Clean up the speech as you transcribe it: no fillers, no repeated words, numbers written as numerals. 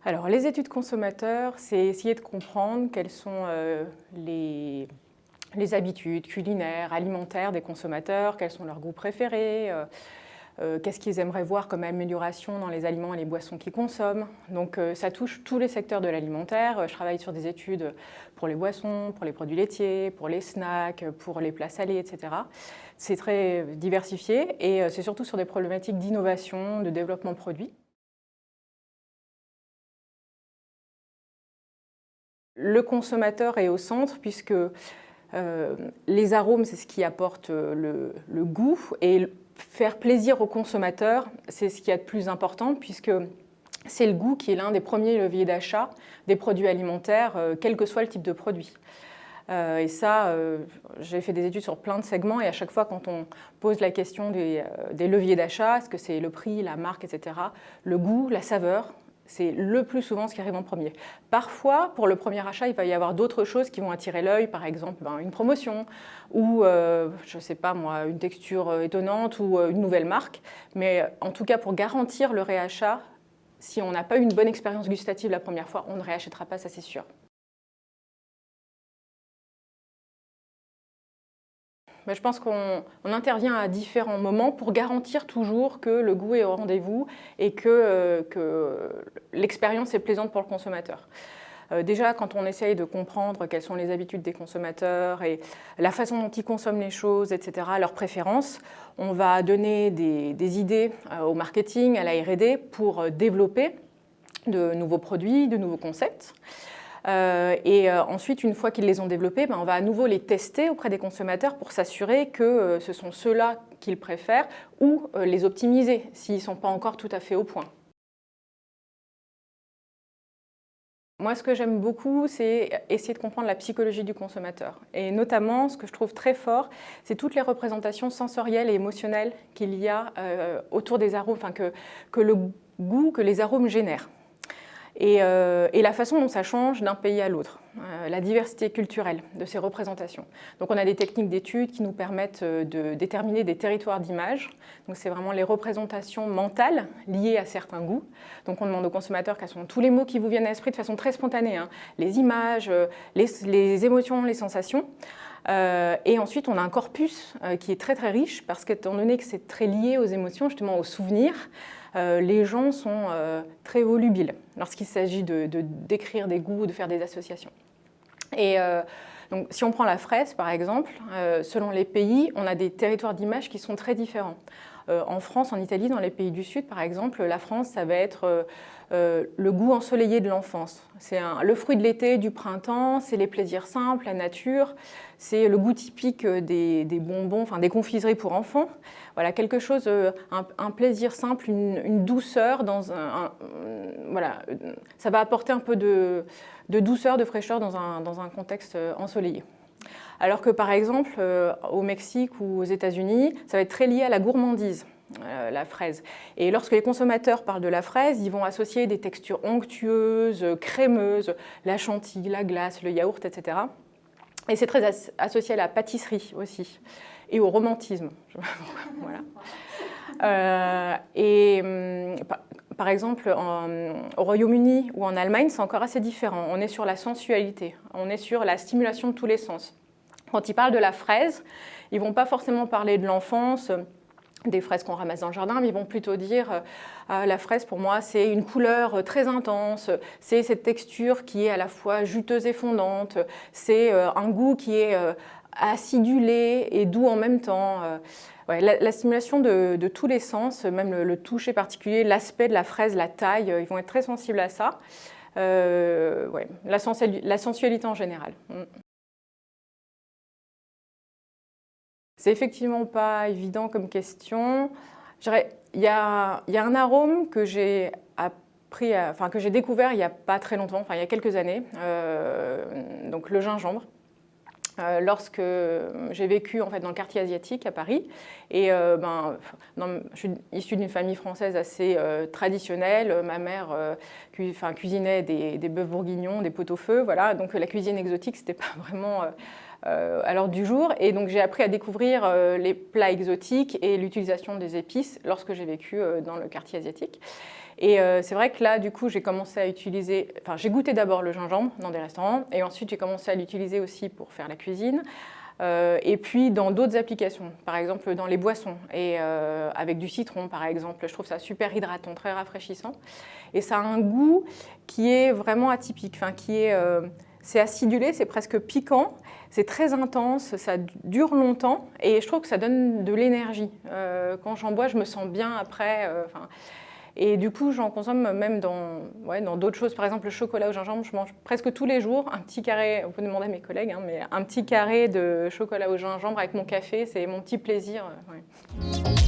Alors, les études consommateurs, c'est essayer de comprendre quelles sont les habitudes culinaires, alimentaires des consommateurs, quels sont leurs goûts préférés, qu'est-ce qu'ils aimeraient voir comme amélioration dans les aliments et les boissons qu'ils consomment. Donc ça touche tous les secteurs de l'alimentaire. Je travaille sur des études pour les boissons, pour les produits laitiers, pour les snacks, pour les plats salés, etc. C'est très diversifié et c'est surtout sur des problématiques d'innovation, de développement produit. Le consommateur est au centre puisque les arômes, c'est ce qui apporte le goût, et faire plaisir au consommateur, c'est ce qu'il y a de plus important puisque c'est le goût qui est l'un des premiers leviers d'achat des produits alimentaires, quel que soit le type de produit. Et ça, j'ai fait des études sur plein de segments et à chaque fois quand on pose la question des leviers d'achat, est-ce que c'est le prix, la marque, etc., le goût, la saveur, c'est le plus souvent ce qui arrive en premier. Parfois, pour le premier achat, il va y avoir d'autres choses qui vont attirer l'œil, par exemple une promotion ou, je ne sais pas moi, une texture étonnante ou une nouvelle marque. Mais en tout cas, pour garantir le réachat, si on n'a pas eu une bonne expérience gustative la première fois, on ne réachètera pas, ça c'est sûr. Je pense qu'on intervient à différents moments pour garantir toujours que le goût est au rendez-vous et que l'expérience est plaisante pour le consommateur. Déjà, quand on essaye de comprendre quelles sont les habitudes des consommateurs et la façon dont ils consomment les choses, etc., leurs préférences, on va donner des idées au marketing, à la R&D pour développer de nouveaux produits, de nouveaux concepts. Ensuite, une fois qu'ils les ont développés, on va à nouveau les tester auprès des consommateurs pour s'assurer que ce sont ceux-là qu'ils préfèrent ou les optimiser s'ils ne sont pas encore tout à fait au point. Moi, ce que j'aime beaucoup, c'est essayer de comprendre la psychologie du consommateur. Et notamment, ce que je trouve très fort, c'est toutes les représentations sensorielles et émotionnelles qu'il y a autour des arômes, enfin que le goût, que les arômes génèrent. Et la façon dont ça change d'un pays à l'autre, la diversité culturelle de ces représentations. Donc on a des techniques d'études qui nous permettent de déterminer des territoires d'image. Donc c'est vraiment les représentations mentales liées à certains goûts. Donc on demande aux consommateurs quels sont tous les mots qui vous viennent à l'esprit de façon très spontanée, hein. Les images, les émotions, les sensations. Et ensuite, on a un corpus qui est très très riche parce qu'étant donné que c'est très lié aux émotions, justement aux souvenirs, les gens sont très volubiles lorsqu'il s'agit de décrire des goûts ou de faire des associations. Et donc, si on prend la fraise, par exemple, selon les pays, on a des territoires d'image qui sont très différents. En France, en Italie, dans les pays du Sud, par exemple, la France, ça va être le goût ensoleillé de l'enfance. C'est le fruit de l'été, du printemps, c'est les plaisirs simples, la nature, c'est le goût typique des bonbons, enfin des confiseries pour enfants. Voilà, quelque chose, un plaisir simple, une douceur dans voilà, ça va apporter un peu de douceur, de fraîcheur dans un contexte ensoleillé. Alors que par exemple, au Mexique ou aux États-Unis, ça va être très lié à la gourmandise, la fraise. Et lorsque les consommateurs parlent de la fraise, ils vont associer des textures onctueuses, crémeuses, la chantilly, la glace, le yaourt, etc. Et c'est très associé à la pâtisserie aussi, et au romantisme. Voilà. Par exemple, au Royaume-Uni ou en Allemagne, c'est encore assez différent. On est sur la sensualité, on est sur la stimulation de tous les sens. Quand ils parlent de la fraise, ils ne vont pas forcément parler de l'enfance, des fraises qu'on ramasse dans le jardin, mais ils vont plutôt dire la fraise pour moi c'est une couleur très intense, c'est cette texture qui est à la fois juteuse et fondante, c'est un goût qui est acidulé et doux en même temps. Ouais, la stimulation de tous les sens, même le toucher particulier, l'aspect de la fraise, la taille, ils vont être très sensibles à ça. Ouais, la sensualité en général. C'est effectivement pas évident comme question. Il y a un arôme que j'ai que j'ai découvert il n'y a pas très longtemps, enfin il y a quelques années, donc le gingembre. Lorsque j'ai vécu en fait, dans le quartier asiatique à Paris. Et je suis issue d'une famille française assez traditionnelle. Ma mère cuisinait des bœufs bourguignons, des pot-au-feu. Voilà. Donc la cuisine exotique, ce n'était pas vraiment à l'ordre du jour. Et donc j'ai appris à découvrir les plats exotiques et l'utilisation des épices lorsque j'ai vécu dans le quartier asiatique. Et c'est vrai que là, du coup, j'ai commencé à utiliser... Enfin, j'ai goûté d'abord le gingembre dans des restaurants et ensuite j'ai commencé à l'utiliser aussi pour faire la cuisine. Et puis dans d'autres applications, par exemple dans les boissons, et avec du citron par exemple, je trouve ça super hydratant, très rafraîchissant. Et ça a un goût qui est vraiment atypique, enfin, c'est acidulé, c'est presque piquant, c'est très intense, ça dure longtemps et je trouve que ça donne de l'énergie. Quand j'en bois, je me sens bien après. Et du coup, j'en consomme même dans d'autres choses. Par exemple, le chocolat au gingembre, je mange presque tous les jours un petit carré, on peut demander à mes collègues, hein, mais un petit carré de chocolat au gingembre avec mon café, c'est mon petit plaisir. Ouais.